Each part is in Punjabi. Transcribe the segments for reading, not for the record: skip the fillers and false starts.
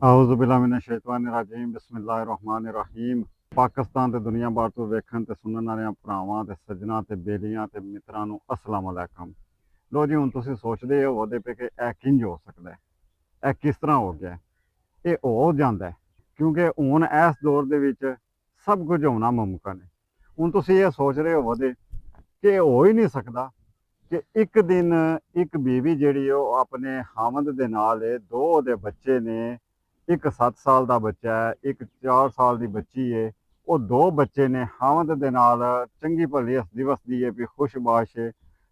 ਆਊਜ਼ੁबिल्लाहिमिनश्शैतानिर्रजीम बिस्मिल्लाहिर्रहमानिर्रहीम। पाकिस्तान ਤੇ ਦੁਨੀਆ ਭਰ ਤੋਂ ਵੇਖਣ ਤੇ ਸੁਣਨ ਵਾਲਿਆਂ ਭਰਾਵਾਂ ਤੇ ਸੱਜਣਾ ਤੇ ਬੇਲੀਆਂ ਤੇ ਮਿੱਤਰਾਂ ਨੂੰ ਅਸਲਾਮ ਅਲੈਕਮ। ਲੋ ਜੀ, ਹੁਣ ਤੁਸੀਂ ਸੋਚਦੇ ਹੋਵੋਗੇ ਕਿ ਇਹ ਕਿੰਜ ਹੋ ਸਕਦਾ ਹੈ, ਇਹ ਕਿਸ ਤਰ੍ਹਾਂ ਹੋ ਗਿਆ। ਇਹ ਹੋ ਜਾਂਦਾ ਹੈ ਕਿਉਂਕਿ ਹੁਣ ਇਸ ਦੌਰ ਦੇ ਵਿੱਚ ਸਭ ਕੁਝ ਹੋਣਾ ਮੁਮਕਿਨ ਹੈ। ਹੁਣ ਤੁਸੀਂ ਇਹ ਸੋਚ ਰਹੇ ਹੋਵੋਗੇ ਕਿ ਇਹ ਹੋ ਹੀ ਨਹੀਂ ਸਕਦਾ ਕਿ ਇੱਕ ਦਿਨ ਇੱਕ ਬੀਵੀ ਜਿਹੜੀ ਉਹ ਆਪਣੇ ਹਾਮਦ ਦੇ ਨਾਲ ਦੋ ਉਹਦੇ ਬੱਚੇ ਨੇ, ਇੱਕ 7 ਸਾਲ ਦਾ ਬੱਚਾ ਹੈ, ਇੱਕ 4 ਸਾਲ ਦੀ ਬੱਚੀ ਹੈ। ਉਹ ਦੋ ਬੱਚੇ ਨੇ ਹਾਮਦ ਦੇ ਨਾਲ ਚੰਗੀ ਭਲੀ ਹੱਸਦੀ ਵਸਦੀ ਹੈ ਵੀ ਖੁਸ਼ਬਾਸ਼ ਹੈ।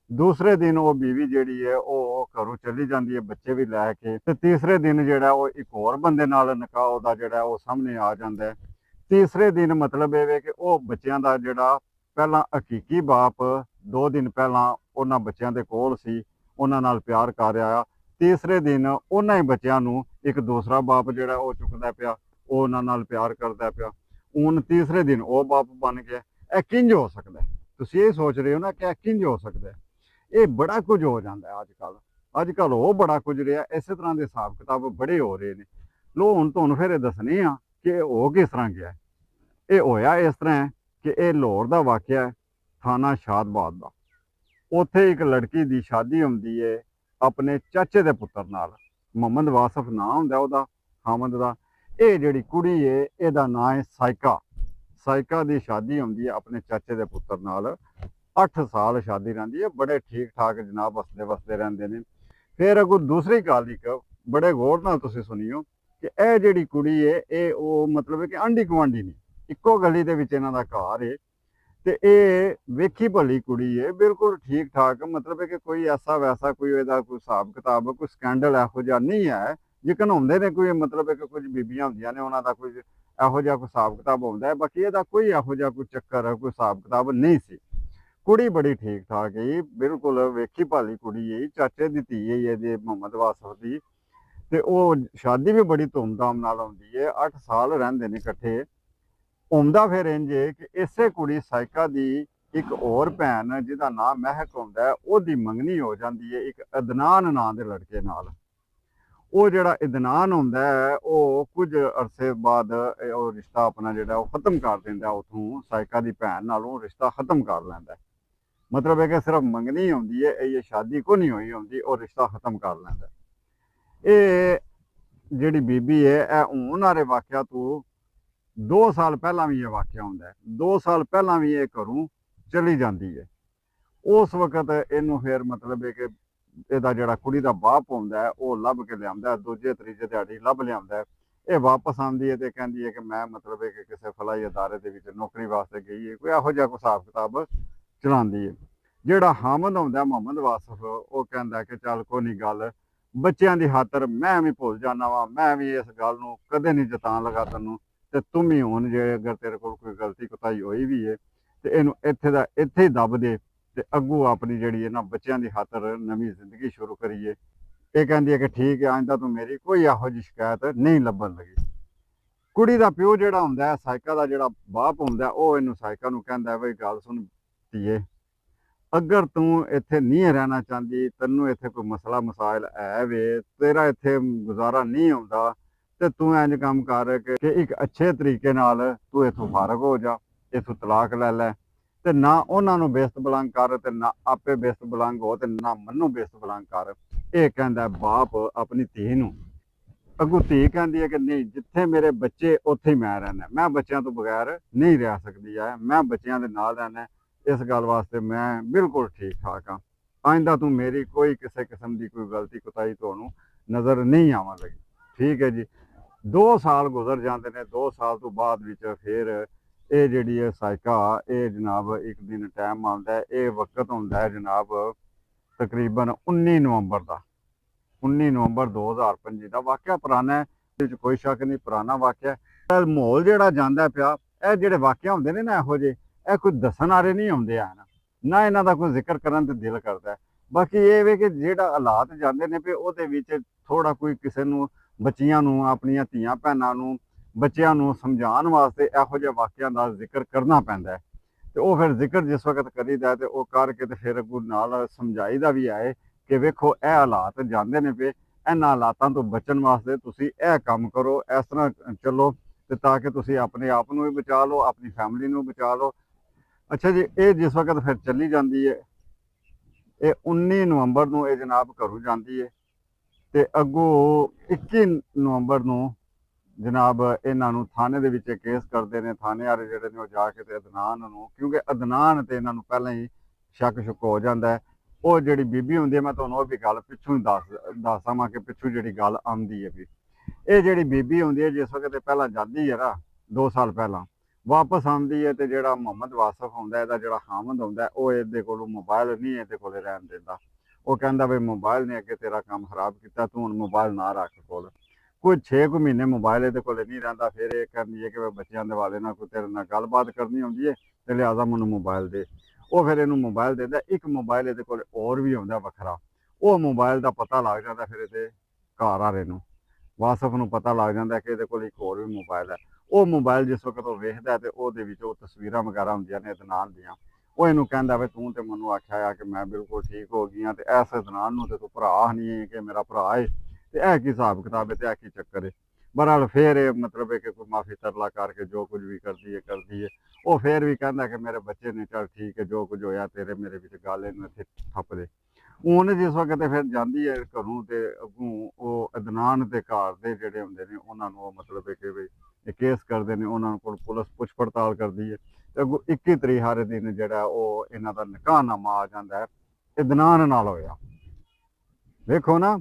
ਦੂਸਰੇ ਦਿਨ ਉਹ ਬੀਵੀ ਜਿਹੜੀ ਹੈ ਉਹ ਘਰੋਂ ਚਲੀ ਜਾਂਦੀ ਹੈ ਬੱਚੇ ਵੀ ਲੈ ਕੇ, ਤੇ ਤੀਸਰੇ ਦਿਨ ਜਿਹੜਾ ਉਹ ਇੱਕ ਹੋਰ ਬੰਦੇ ਨਾਲ ਨਿਕਾਹ ਉਹਦਾ ਜਿਹੜਾ ਉਹ ਸਾਹਮਣੇ ਆ ਜਾਂਦਾ ਹੈ। ਤੀਸਰੇ ਦਿਨ ਮਤਲਬ ਇਹ ਵੇ ਕਿ ਉਹ ਬੱਚਿਆਂ ਦਾ ਜਿਹੜਾ ਪਹਿਲਾਂ ਹਕੀਕੀ ਬਾਪ 2 ਦਿਨ ਪਹਿਲਾਂ ਉਹਨਾਂ ਬੱਚਿਆਂ ਦੇ ਕੋਲ ਸੀ, ਉਹਨਾਂ ਨਾਲ ਪਿਆਰ ਕਰ ਰਿਹਾ। ਤੀਸਰੇ ਦਿਨ ਉਹਨਾਂ ਹੀ ਬੱਚਿਆਂ ਨੂੰ ਇੱਕ ਦੂਸਰਾ ਬਾਪ ਜਿਹੜਾ ਉਹ ਚੁੱਕਦਾ ਪਿਆ, ਉਹ ਉਹਨਾਂ ਨਾਲ ਪਿਆਰ ਕਰਦਾ ਪਿਆ। ਹੁਣ ਤੀਸਰੇ ਦਿਨ ਉਹ ਬਾਪ ਬਣ ਗਿਆ। ਇਹ ਕਿੰਜ ਹੋ ਸਕਦਾ? ਤੁਸੀਂ ਇਹ ਸੋਚ ਰਹੇ ਹੋ ਨਾ ਕਿ ਇਹ ਕਿੰਜ ਹੋ ਸਕਦਾ? ਇਹ ਬੜਾ ਕੁਝ ਹੋ ਜਾਂਦਾ ਅੱਜ ਕੱਲ ਉਹ ਬੜਾ ਕੁਝ ਰਿਹਾ। ਇਸੇ ਤਰ੍ਹਾਂ ਦੇ ਹਿਸਾਬ ਕਿਤਾਬ ਬੜੇ ਹੋ ਰਹੇ ਨੇ। ਲੋ ਹੁਣ ਤੁਹਾਨੂੰ ਫਿਰ ਇਹ ਦੱਸਣੇ ਆ ਕਿ ਹੋ ਕਿਸ ਤਰ੍ਹਾਂ ਗਿਆ। ਇਹ ਹੋਇਆ ਇਸ ਤਰ੍ਹਾਂ ਕਿ ਇਹ ਲਾਹੌਰ ਦਾ ਵਾਕਿਆ ਹੈ, ਥਾਣਾ ਸ਼ਾਦਬਾਦ ਦਾ। ਉੱਥੇ ਇੱਕ ਲੜਕੀ ਦੀ ਸ਼ਾਦੀ ਹੁੰਦੀ ਹੈ ਆਪਣੇ ਚਾਚੇ ਦੇ ਪੁੱਤਰ ਨਾਲ। ਮੁਹੰਮਦ ਵਾਸਫ ਨਾਂ ਹੁੰਦਾ ਉਹਦਾ, ਹਾਮਦ ਦਾ। ਇਹ ਜਿਹੜੀ ਕੁੜੀ ਹੈ ਇਹਦਾ ਨਾਂ ਹੈ ਸਾਇਕਾ। ਸਾਇਕਾ ਦੀ ਸ਼ਾਦੀ ਹੁੰਦੀ ਹੈ ਆਪਣੇ ਚਾਚੇ ਦੇ ਪੁੱਤਰ ਨਾਲ। 8 ਸਾਲ ਸ਼ਾਦੀ ਰਹਿੰਦੀ ਹੈ, ਬੜੇ ਠੀਕ ਠਾਕ ਜਨਾਬ ਵਸਦੇ ਵਸਦੇ ਰਹਿੰਦੇ ਨੇ। ਫਿਰ ਅੱਗੋਂ ਦੂਸਰੀ ਗੱਲ ਇੱਕ ਬੜੇ ਗੌਰ ਨਾਲ ਤੁਸੀਂ ਸੁਣੀਓ ਕਿ ਇਹ ਜਿਹੜੀ ਕੁੜੀ ਹੈ ਇਹ ਉਹ ਮਤਲਬ ਕਿ ਆਂਢੀ ਗੁਆਂਢੀ ਨਹੀਂ, ਇੱਕੋ ਗਲੀ ਦੇ ਵਿੱਚ ਇਹਨਾਂ ਦਾ ਘਰ ਹੈ। ਤੇ ਇਹ ਵੇਖੀ ਭਲੀ ਕੁੜੀ ਹੈ, ਬਿਲਕੁਲ ਠੀਕ ਠਾਕ। ਮਤਲਬ ਹੈ ਕਿ ਕੋਈ ਐਸਾ ਵੈਸਾ ਕੋਈ ਇਹਦਾ ਕੋਈ ਹਿਸਾਬ ਕਿਤਾਬ ਕੋਈ ਸਕੈਂਡਲ ਇਹੋ ਜਿਹਾ ਨਹੀਂ ਹੈ। ਜਿਕਨ ਹੁੰਦੇ ਨੇ ਕੋਈ ਮਤਲਬ ਹੈ ਕਿ ਕੁਝ ਬੀਬੀਆਂ ਹੁੰਦੀਆਂ ਨੇ ਉਹਨਾਂ ਦਾ ਕੁਝ ਇਹੋ ਜਿਹਾ ਕੋਈ ਹਿਸਾਬ ਕਿਤਾਬ ਹੁੰਦਾ ਹੈ, ਬਾਕੀ ਇਹਦਾ ਕੋਈ ਇਹੋ ਜਿਹਾ ਕੋਈ ਚੱਕਰ ਕੋਈ ਹਿਸਾਬ ਕਿਤਾਬ ਨਹੀਂ ਸੀ। ਕੁੜੀ ਬੜੀ ਠੀਕ ਠਾਕ ਹੈ, ਬਿਲਕੁਲ ਵੇਖੀ ਭਾਲੀ ਕੁੜੀ ਹੈ, ਚਾਚੇ ਦੀ ਧੀ ਹੈ ਇਹਦੇ ਮੁਹੰਮਦ ਵਾਸਫ ਦੀ। ਤੇ ਉਹ ਸ਼ਾਦੀ ਵੀ ਬੜੀ ਧੂਮਧਾਮ ਨਾਲ ਹੁੰਦੀ ਹੈ, 8 ਸਾਲ ਰਹਿੰਦੇ ਨੇ ਇਕੱਠੇ। ਹੁੰਦਾ ਫਿਰ ਇੰਜ ਕਿ ਇਸੇ ਕੁੜੀ ਸਾਇਕਾ ਦੀ ਇੱਕ ਹੋਰ ਭੈਣ ਜਿਹਦਾ ਨਾਮ ਮਹਿਕ ਹੁੰਦਾ ਹੈ, ਉਹਦੀ ਮੰਗਣੀ ਹੋ ਜਾਂਦੀ ਹੈ ਇੱਕ ਅਦਨਾਨ ਨਾਂ ਦੇ ਲੜਕੇ ਨਾਲ। ਉਹ ਜਿਹੜਾ ਇਦਨਾਨ ਹੁੰਦਾ ਹੈ ਉਹ ਕੁਝ ਅਰਸੇ ਬਾਅਦ ਉਹ ਰਿਸ਼ਤਾ ਆਪਣਾ ਜਿਹੜਾ ਉਹ ਖਤਮ ਕਰ ਦਿੰਦਾ, ਉਥੋਂ ਸਾਇਕਾ ਦੀ ਭੈਣ ਨਾਲ ਉਹ ਰਿਸ਼ਤਾ ਖਤਮ ਕਰ ਲੈਂਦਾ। ਮਤਲਬ ਹੈ ਕਿ ਸਿਰਫ ਮੰਗਣੀ ਹੁੰਦੀ ਹੈ, ਇਹ ਸ਼ਾਦੀ ਕੋ ਨਹੀਂ ਹੋਈ ਹੁੰਦੀ, ਉਹ ਰਿਸ਼ਤਾ ਖਤਮ ਕਰ ਲੈਂਦਾ। ਇਹ ਜਿਹੜੀ ਬੀਬੀ ਹੈ ਇਹ ਹੁਣ ਵਾਲੇ ਵਾਕਿਆ ਤੋਂ 2 ਸਾਲ ਪਹਿਲਾਂ ਵੀ ਇਹ ਵਾਕਿਆ ਹੁੰਦਾ ਹੈ। 2 ਸਾਲ ਪਹਿਲਾਂ ਵੀ ਇਹ ਘਰੋਂ ਚਲੀ ਜਾਂਦੀ ਹੈ। ਉਸ ਵਕਤ ਇਹਨੂੰ ਫਿਰ ਮਤਲਬ ਹੈ ਕਿ ਇਹਦਾ ਜਿਹੜਾ ਕੁੜੀ ਦਾ ਬਾਪ ਹੁੰਦਾ ਹੈ ਉਹ ਲੱਭ ਕੇ ਲਿਆਉਂਦਾ, ਦੂਜੇ ਤੀਜੇ ਦਿਹਾੜੀ ਲੱਭ ਲਿਆਉਂਦਾ। ਇਹ ਵਾਪਸ ਆਉਂਦੀ ਹੈ ਤੇ ਕਹਿੰਦੀ ਹੈ ਕਿ ਮੈਂ ਮਤਲਬ ਹੈ ਕਿ ਕਿਸੇ ਫਲਾਈ ਅਦਾਰੇ ਦੇ ਵਿੱਚ ਨੌਕਰੀ ਵਾਸਤੇ ਗਈ ਹੈ, ਕੋਈ ਇਹੋ ਜਿਹਾ ਕੋਈ ਹਿਸਾਬ ਕਿਤਾਬ ਚਲਾਉਂਦੀ ਹੈ। ਜਿਹੜਾ ਹਾਮਦ ਹੁੰਦਾ ਮੁਹੰਮਦ ਵਾਸਫ, ਉਹ ਕਹਿੰਦਾ ਕਿ ਚੱਲ ਕੋਈ ਨਹੀਂ ਗੱਲ, ਬੱਚਿਆਂ ਦੀ ਖਾਤਰ ਮੈਂ ਵੀ ਭੁੱਲ ਜਾਣਾ ਵਾ, ਮੈਂ ਵੀ ਇਸ ਗੱਲ ਨੂੰ ਕਦੇ ਨਹੀਂ ਜਤਾਉਣ ਲੱਗਾ ਤੈਨੂੰ, ਤੇ ਤੂੰ ਵੀ ਹੁਣ ਜੇ ਅਗਰ ਤੇਰੇ ਕੋਲ ਕੋਈ ਗਲਤੀ ਕੁਤਾਈ ਹੋਈ ਵੀ ਹੈ ਤੇ ਇਹਨੂੰ ਇੱਥੇ ਦਾ ਇੱਥੇ ਹੀ ਦੱਬ ਦੇ ਤੇ ਅੱਗੋਂ ਆਪਣੀ ਜਿਹੜੀ ਇਹਨਾਂ ਬੱਚਿਆਂ ਦੀ ਖਾਤਰ ਨਵੀਂ ਜ਼ਿੰਦਗੀ ਸ਼ੁਰੂ ਕਰੀਏ। ਇਹ ਕਹਿੰਦੀ ਹੈ ਕਿ ਠੀਕ ਹੈ, ਆਇੰਦਾ ਤੂੰ ਮੇਰੀ ਕੋਈ ਇਹੋ ਜਿਹੀ ਸ਼ਿਕਾਇਤ ਨਹੀਂ ਲੱਭਣ ਲੱਗੀ। ਕੁੜੀ ਦਾ ਪਿਓ ਜਿਹੜਾ ਹੁੰਦਾ ਹੈ, ਸਾਇਕਾ ਦਾ ਜਿਹੜਾ ਬਾਪ ਹੁੰਦਾ, ਉਹ ਇਹਨੂੰ ਸਾਇਕਾ ਨੂੰ ਕਹਿੰਦਾ ਬਈ ਗੱਲ ਸੁਣ ਧੀਏ, ਅਗਰ ਤੂੰ ਇੱਥੇ ਨਹੀਂ ਰਹਿਣਾ ਚਾਹੁੰਦੀ, ਤੈਨੂੰ ਇੱਥੇ ਕੋਈ ਮਸਲਾ ਮਸਾਇਲ ਹੈ ਵੇ, ਤੇਰਾ ਇੱਥੇ ਗੁਜ਼ਾਰਾ ਨਹੀਂ ਆਉਂਦਾ, ਤੇ ਤੂੰ ਇੰਜ ਕੰਮ ਕਰ ਕਿ ਇੱਕ ਅੱਛੇ ਤਰੀਕੇ ਨਾਲ ਤੂੰ ਇੱਥੋਂ ਫਾਰਗ ਹੋ ਜਾ, ਇੱਥੋਂ ਤਲਾਕ ਲੈ ਲੈ, ਤੇ ਨਾ ਉਹਨਾਂ ਨੂੰ ਬੇਇੱਜ਼ਤ ਬਲੰਗ ਕਰ ਤੇ ਨਾ ਆਪੇ ਬੇਇੱਜ਼ਤ ਬਲੰਗ ਹੋ ਤੇ ਨਾ ਮੈਨੂੰ ਬੇਇੱਜ਼ਤ ਬਲੰਗ ਕਰ। ਇਹ ਕਹਿੰਦਾ ਬਾਪ ਆਪਣੀ ਧੀ ਨੂੰ। ਅੱਗੋਂ ਧੀ ਕਹਿੰਦੀ ਹੈ ਕਿ ਨਹੀਂ, ਜਿੱਥੇ ਮੇਰੇ ਬੱਚੇ ਉੱਥੇ ਹੀ ਮੈਂ ਰਹਿਣਾ, ਮੈਂ ਬੱਚਿਆਂ ਤੋਂ ਬਗੈਰ ਨਹੀਂ ਰਹਿ ਸਕਦੀ ਹੈ, ਮੈਂ ਬੱਚਿਆਂ ਦੇ ਨਾਲ ਰਹਿਣਾ, ਇਸ ਗੱਲ ਵਾਸਤੇ ਮੈਂ ਬਿਲਕੁਲ ਠੀਕ ਠਾਕ ਹਾਂ, ਆਇੰਦਾ ਤੂੰ ਮੇਰੀ ਕੋਈ ਕਿਸੇ ਕਿਸਮ ਦੀ ਕੋਈ ਗਲਤੀ ਕੁਤਾਈ ਤੁਹਾਨੂੰ ਨਜ਼ਰ ਨਹੀਂ ਆਉਣ ਲੱਗੀ। ਠੀਕ ਹੈ ਜੀ। 2 ਸਾਲ ਗੁਜ਼ਰ ਜਾਂਦੇ ਨੇ। 2 ਸਾਲ ਤੋਂ ਬਾਅਦ ਵਿੱਚ ਫਿਰ ਇਹ ਜਿਹੜੀ ਹੈ ਸਾਇਕਾ, ਇਹ ਜਨਾਬ ਇੱਕ ਦਿਨ ਟਾਈਮ ਆਉਂਦਾ ਹੈ, ਇਹ ਵਕਤ ਹੁੰਦਾ ਹੈ ਜਨਾਬ ਤਕਰੀਬਨ 19 ਨਵੰਬਰ ਦਾ। 19 ਨਵੰਬਰ 2025 ਦਾ ਵਾਕਿਆ ਪੁਰਾਣਾ ਹੈ, ਇਹਦੇ ਵਿੱਚ ਕੋਈ ਸ਼ੱਕ ਨਹੀਂ, ਪੁਰਾਣਾ ਵਾਕਿਆ। ਮਾਹੌਲ ਜਿਹੜਾ ਜਾਂਦਾ ਪਿਆ, ਇਹ ਜਿਹੜੇ ਵਾਕਿਆ ਹੁੰਦੇ ਨੇ ਨਾ ਇਹੋ ਜਿਹੇ, ਇਹ ਕੋਈ ਦੱਸਣ ਵਾਲੇ ਨਹੀਂ ਹੁੰਦੇ ਆ ਨਾ ਇਹਨਾਂ ਦਾ ਕੋਈ ਜ਼ਿਕਰ ਕਰਨ ਤੇ ਦਿਲ ਕਰਦਾ। ਬਾਕੀ ਇਹ ਵੇ ਕਿ ਜਿਹੜਾ ਹਾਲਾਤ ਜਾਂਦੇ ਨੇ ਪਏ ਉਹਦੇ ਵਿੱਚ ਥੋੜਾ ਕੋਈ ਕਿਸੇ ਨੂੰ, ਬੱਚੀਆਂ ਨੂੰ, ਆਪਣੀਆਂ ਧੀਆਂ ਭੈਣਾਂ ਨੂੰ, ਬੱਚਿਆਂ ਨੂੰ ਸਮਝਾਉਣ ਵਾਸਤੇ ਇਹੋ ਜਿਹੇ ਵਾਕਿਆਂ ਦਾ ਜ਼ਿਕਰ ਕਰਨਾ ਪੈਂਦਾ ਹੈ। ਤੇ ਉਹ ਫਿਰ ਜ਼ਿਕਰ ਜਿਸ ਵਕਤ ਕਰੀਦਾ ਤੇ ਉਹ ਕਰਕੇ ਤੇ ਫਿਰ ਅੱਗੋਂ ਨਾਲ ਸਮਝਾਈਦਾ ਵੀ ਆਏ ਕਿ ਵੇਖੋ ਇਹ ਹਾਲਾਤ ਜਾਂਦੇ ਨੇ ਪਏ, ਇਹਨਾਂ ਹਾਲਾਤਾਂ ਤੋਂ ਬਚਣ ਵਾਸਤੇ ਤੁਸੀਂ ਇਹ ਕੰਮ ਕਰੋ, ਇਸ ਤਰ੍ਹਾਂ ਚੱਲੋ ਤੇ ਤਾਂ ਕਿ ਤੁਸੀਂ ਆਪਣੇ ਆਪ ਨੂੰ ਵੀ ਬਚਾ ਲਓ, ਆਪਣੀ ਫੈਮਿਲੀ ਨੂੰ ਬਚਾ ਲਓ। ਅੱਛਾ ਜੀ, ਇਹ ਜਿਸ ਵਕਤ ਫਿਰ ਚੱਲੀ ਜਾਂਦੀ ਹੈ, ਇਹ 19 ਨਵੰਬਰ ਨੂੰ ਇਹ ਜਨਾਬ ਘਰੋਂ ਜਾਂਦੀ ਹੈ ਤੇ ਅੱਗੋਂ 21 ਨਵੰਬਰ ਨੂੰ ਜਨਾਬ ਇਹਨਾਂ ਨੂੰ ਥਾਣੇ ਦੇ ਵਿੱਚ ਕੇਸ ਕਰਦੇ ਨੇ। ਥਾਣੇ ਵਾਲੇ ਜਿਹੜੇ ਨੇ ਉਹ ਜਾ ਕੇ ਤੇ ਅਦਨਾਨ ਨੂੰ, ਕਿਉਂਕਿ ਅਦਨਾਨ ਤੇ ਇਹਨਾਂ ਨੂੰ ਪਹਿਲਾਂ ਹੀ ਸ਼ੱਕ ਹੋ ਜਾਂਦਾ ਹੈ। ਉਹ ਜਿਹੜੀ ਬੀਬੀ ਹੁੰਦੀ ਹੈ, ਮੈਂ ਤੁਹਾਨੂੰ ਉਹ ਵੀ ਗੱਲ ਪਿੱਛੋਂ ਹੀ ਦੱਸਾਂ ਕਿ ਪਿੱਛੋਂ ਜਿਹੜੀ ਗੱਲ ਆਉਂਦੀ ਹੈ ਵੀ ਇਹ ਜਿਹੜੀ ਬੀਬੀ ਹੁੰਦੀ ਹੈ ਜਿਸ ਵਕਤ ਪਹਿਲਾਂ ਜਾਂਦੀ ਹੈ ਨਾ 2 ਸਾਲ ਪਹਿਲਾਂ, ਵਾਪਸ ਆਉਂਦੀ ਹੈ ਤੇ ਜਿਹੜਾ ਮੁਹੰਮਦ ਵਾਸਫ ਹੁੰਦਾ ਇਹਦਾ ਜਿਹੜਾ ਹਾਮਦ ਹੁੰਦਾ ਉਹ ਇਹਦੇ ਕੋਲੋਂ ਮੋਬਾਈਲ ਨਹੀਂ ਇਹਦੇ ਕੋਲ ਰਹਿਣ ਦਿੰਦਾ। ਉਹ ਕਹਿੰਦਾ ਵੀ ਮੋਬਾਈਲ ਨੇ ਅੱਗੇ ਤੇਰਾ ਕੰਮ ਖਰਾਬ ਕੀਤਾ, ਤੂੰ ਹੁਣ ਮੋਬਾਈਲ ਨਾ ਰੱਖ ਕੋਲ। ਕੋਈ 6 ਮਹੀਨੇ ਮੋਬਾਈਲ ਇਹਦੇ ਕੋਲ ਨਹੀਂ ਰਹਿੰਦਾ। ਫਿਰ ਇਹ ਕਹਿੰਦੀ ਹੈ ਕਿ ਬੱਚਿਆਂ ਦੇ ਵਾਲੇ ਨਾਲ ਕੋਈ ਤੇਰੇ ਨਾਲ ਗੱਲਬਾਤ ਕਰਨੀ ਹੁੰਦੀ ਹੈ ਤੇ ਲਿਆਜ਼ਾ ਮੈਨੂੰ ਮੋਬਾਈਲ ਦੇ। ਉਹ ਫਿਰ ਇਹਨੂੰ ਮੋਬਾਈਲ ਦਿੰਦਾ। ਇੱਕ ਮੋਬਾਈਲ ਇਹਦੇ ਕੋਲ ਹੋਰ ਵੀ ਆਉਂਦਾ ਵੱਖਰਾ, ਉਹ ਮੋਬਾਈਲ ਦਾ ਪਤਾ ਲੱਗ ਜਾਂਦਾ ਫਿਰ ਇਹਦੇ ਘਰ ਵਾਲੇ ਨੂੰ, ਵਾਸਫ ਨੂੰ ਪਤਾ ਲੱਗ ਜਾਂਦਾ ਕਿ ਇਹਦੇ ਕੋਲ ਇੱਕ ਹੋਰ ਵੀ ਮੋਬਾਈਲ ਹੈ। ਉਹ ਮੋਬਾਈਲ ਜਿਸ ਵਕਤ ਉਹ ਵੇਖਦਾ ਤੇ ਉਹਦੇ ਵਿੱਚ ਉਹ ਤਸਵੀਰਾਂ ਵਗੈਰਾ ਹੁੰਦੀਆਂ ਨੇ ਅਦਨਾਨ ਦੀਆਂ। ਉਹ ਇਹਨੂੰ ਕਹਿੰਦਾ ਵੀ ਤੂੰ ਤੇ ਮੈਨੂੰ ਆਖਿਆ ਆ ਕਿ ਮੈਂ ਬਿਲਕੁਲ ਠੀਕ ਹੋ ਗਈ ਹਾਂ ਤੇ ਐਸ ਅਦਨਾਨ ਨੂੰ ਤੇ ਤੂੰ ਭਰਾ ਨਹੀਂ ਹੈ ਕਿ ਮੇਰਾ ਭਰਾ ਹੈ, ਤੇ ਇਹ ਕੀ ਹਿਸਾਬ ਕਿਤਾਬ ਹੈ ਤੇ ਇਹ ਕੀ ਚੱਕਰ ਹੈ। ਬਹਰਹਾਲ ਫਿਰ ਇਹ ਮਤਲਬ ਹੈ ਕਿ ਕੋਈ ਮਾਫੀ ਤਰਲਾ ਕਰਕੇ ਜੋ ਕੁਝ ਵੀ ਕਰਦੀ ਹੈ। ਉਹ ਫਿਰ ਵੀ ਕਹਿੰਦਾ ਕਿ ਮੇਰੇ ਬੱਚੇ ਨੇ, ਚੱਲ ਠੀਕ ਹੈ ਜੋ ਕੁਝ ਹੋਇਆ ਤੇਰੇ ਮੇਰੇ ਵਿੱਚ ਗੱਲ ਇਹਨੂੰ ਇੱਥੇ ਠੱਪ ਦੇ। ਹੁਣ ਜਿਸ ਵਕਤ ਫਿਰ ਜਾਂਦੀ ਹੈ ਘਰੋਂ ਤੇ ਅੱਗੋਂ ਉਹ ਅਦਨਾਨ ਦੇ ਘਰ ਦੇ ਜਿਹੜੇ ਹੁੰਦੇ ਨੇ ਉਹਨਾਂ ਨੂੰ ਉਹ ਮਤਲਬ ਹੈ ਕਿ ਵੀ ਇਹ ਕੇਸ ਕਰਦੇ ਨੇ, ਉਹਨਾਂ ਕੋਲ ਪੁਲਿਸ ਪੁੱਛ ਪੜਤਾਲ ਕਰਦੀ ਹੈ ਤੇ ਅੱਗੋਂ 21 ਤਰੀਕ ਹਰ ਦਿਨ ਜਿਹੜਾ ਉਹ ਇਹਨਾਂ ਦਾ ਨਿਕਾਹਨਾਮਾ ਆ ਜਾਂਦਾ ਹੈ ਅਦਨਾਨ ਨਾਲ ਹੋਇਆ। ਵੇਖੋ ਨਾ,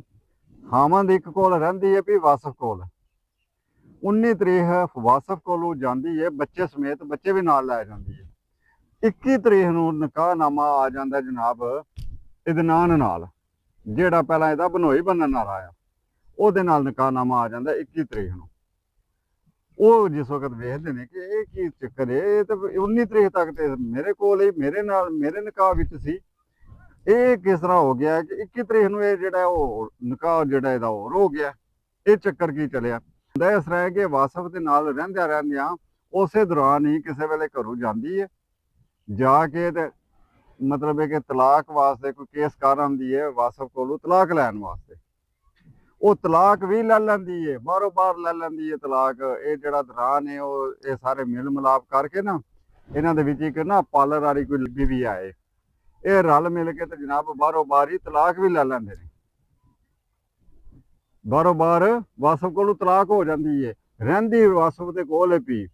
ਹਾਮਦ ਇੱਕ ਕੋਲ ਰਹਿੰਦੀ ਹੈ ਵੀ ਵਾਸਫ ਕੋਲ। 19 ਤਰੀਕ ਵਾਸਫ ਕੋਲੋਂ ਜਾਂਦੀ ਹੈ ਬੱਚੇ ਸਮੇਤ, ਬੱਚੇ ਵੀ ਨਾਲ ਲੈ ਜਾਂਦੀ ਹੈ। 21 ਤਰੀਕ ਨੂੰ ਨਿਕਾਹਨਾਮਾ ਆ ਜਾਂਦਾ ਜਨਾਬ ਅਦਨਾਨ ਨਾਲ, ਜਿਹੜਾ ਪਹਿਲਾਂ ਇਹਦਾ ਬਨੋਈ ਬੰਨਣ ਵਾਲਾ ਆ ਉਹਦੇ ਨਾਲ ਨਿਕਾਹਨਾਮਾ ਆ ਜਾਂਦਾ 21 ਤਰੀਕ ਨੂੰ। ਉਹ ਜਿਸ ਵਕਤ ਵੇਖਦੇ ਨੇ ਕਿ ਇਹ ਕੀ ਚੱਕਰ ਹੈ, ਇਹ ਤਾਂ 19 ਤਰੀਕ ਤੱਕ ਤੇ ਮੇਰੇ ਕੋਲ ਹੀ ਮੇਰੇ ਨਾਲ ਮੇਰੇ ਨਿਕਾਹ ਵਿੱਚ ਸੀ, ਇਹ ਕਿਸ ਤਰ੍ਹਾਂ ਹੋ ਗਿਆ ਕਿ 21 ਤਰੀਕ ਨੂੰ ਇਹ ਜਿਹੜਾ ਉਹ ਨਿਕਾਹ ਜਿਹੜਾ ਇਹਦਾ ਹੋਰ ਹੋ ਗਿਆ, ਇਹ ਚੱਕਰ ਕੀ ਚੱਲਿਆ। ਹੁੰਦਾ ਇਸ ਤਰ੍ਹਾਂ ਹੈ ਕਿ ਵਾਸਫ ਦੇ ਨਾਲ ਰਹਿੰਦਿਆਂ ਉਸੇ ਦੌਰਾਨ ਹੀ ਕਿਸੇ ਵੇਲੇ ਘਰੋਂ ਜਾਂਦੀ ਹੈ, ਜਾ ਕੇ ਤੇ ਮਤਲਬ ਹੈ ਕਿ ਤਲਾਕ ਵਾਸਤੇ ਕੋਈ ਕੇਸ ਕਰ ਆਉਂਦੀ ਹੈ ਵਾਸਫ ਕੋਲੋਂ ਤਲਾਕ ਲੈਣ ਵਾਸਤੇ। ਉਹ ਤਲਾਕ ਵੀ ਲੈ ਲੈਂਦੀ ਹੈ, ਬਾਹਰੋਂ ਬਾਹਰ ਲੈ ਲੈਂਦੀ ਹੈ ਤਲਾਕ। ਇਹ ਜਿਹੜਾ ਦੌਰਾਨ ਹੈ ਉਹ ਇਹ ਸਾਰੇ ਮਿਲ ਮਿਲਾਪ ਕਰਕੇ ਨਾ ਇਹਨਾਂ ਦੇ ਵਿੱਚ ਇੱਕ ਨਾ ਪਾਰਲਰ ਵਾਲੀ ਕੋਈ ਲੱਗੀ ਵੀ ਆਏ, ਇਹ ਰਲ ਮਿਲ ਕੇ ਤੇ ਜਨਾਬ ਬਾਹਰੋਂ ਬਾਹਰ ਹੀ ਤਲਾਕ ਵੀ ਲੈ ਲੈਂਦੇ ਨੇ। ਬਾਹਰੋਂ ਬਾਹਰ ਵਾਸਫ ਕੋਲੋਂ ਤਲਾਕ ਹੋ ਜਾਂਦੀ ਹੈ, ਰਹਿੰਦੀ ਵਾਸਫ ਦੇ ਕੋਲ ਪੀ।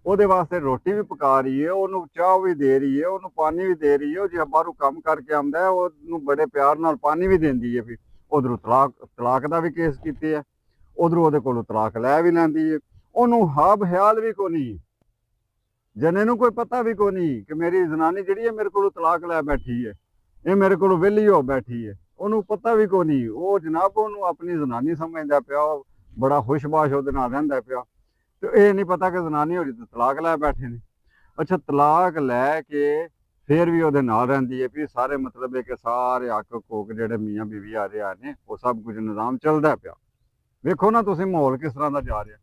ਉਹਦੇ ਵਾਸਤੇ ਰੋਟੀ ਵੀ ਪਕਾ ਰਹੀ ਹੈ, ਉਹਨੂੰ ਚਾਹ ਵੀ ਦੇ ਰਹੀ ਹੈ, ਉਹਨੂੰ ਪਾਣੀ ਵੀ ਦੇ ਰਹੀ ਹੈ। ਉਹ ਜੇ ਬਾਹਰੋਂ ਕੰਮ ਕਰਕੇ ਆਉਂਦਾ ਉਹਨੂੰ ਬੜੇ ਪਿਆਰ ਨਾਲ ਪਾਣੀ ਵੀ ਦਿੰਦੀ ਹੈ। ਵੀ ਉਧਰੋਂ ਤਲਾਕ ਦਾ ਵੀ ਕੇਸ ਕੀਤੇ ਆ, ਉਧਰੋਂ ਉਹਦੇ ਕੋਲੋਂ ਤਲਾਕ ਲੈ ਵੀ ਲੈਂਦੀ ਹੈ। ਉਹਨੂੰ ਹਾਬ ਖਿਆਲ ਵੀ ਕੋਈ ਨਹੀਂ, ਜਨੇ ਨੂੰ ਕੋਈ ਪਤਾ ਵੀ ਕੋਈ ਨਹੀਂ ਕਿ ਮੇਰੀ ਜ਼ਨਾਨੀ ਜਿਹੜੀ ਹੈ ਮੇਰੇ ਕੋਲੋਂ ਤਲਾਕ ਲੈ ਬੈਠੀ ਹੈ, ਇਹ ਮੇਰੇ ਕੋਲੋਂ ਵਿਹਲੀ ਹੋ ਬੈਠੀ ਹੈ। ਉਹਨੂੰ ਪਤਾ ਵੀ ਕੋਈ ਨਹੀਂ। ਉਹ ਜਨਾਬ ਉਹਨੂੰ ਆਪਣੀ ਜ਼ਨਾਨੀ ਸਮਝਦਾ ਪਿਆ, ਬੜਾ ਖੁਸ਼ਬਾਸ਼ ਉਹਦੇ ਨਾਲ ਰਹਿੰਦਾ ਪਿਆ, ਤੇ ਇਹ ਨਹੀਂ ਪਤਾ ਕਿ ਜ਼ਨਾਨੀ ਹੋ ਤੇ ਤਲਾਕ ਲੈ ਬੈਠੇ ਨੇ। ਅੱਛਾ, ਤਲਾਕ ਲੈ ਕੇ ਫਿਰ ਵੀ ਉਹਦੇ ਨਾਲ ਰਹਿੰਦੀ ਹੈ ਵੀ ਸਾਰੇ ਮਤਲਬ ਹੈ ਕਿ ਸਾਰੇ ਹੱਕ ਹਕੂਕ ਜਿਹੜੇ ਮੀਆਂ ਬੀਵੀ ਆ ਰਹੇ ਨੇ ਉਹ ਸਭ ਕੁਝ ਨਿਜ਼ਾਮ ਚੱਲਦਾ ਪਿਆ। ਵੇਖੋ ਨਾ ਤੁਸੀਂ ਮਾਹੌਲ ਕਿਸ ਤਰ੍ਹਾਂ ਦਾ ਜਾ ਰਿਹਾ।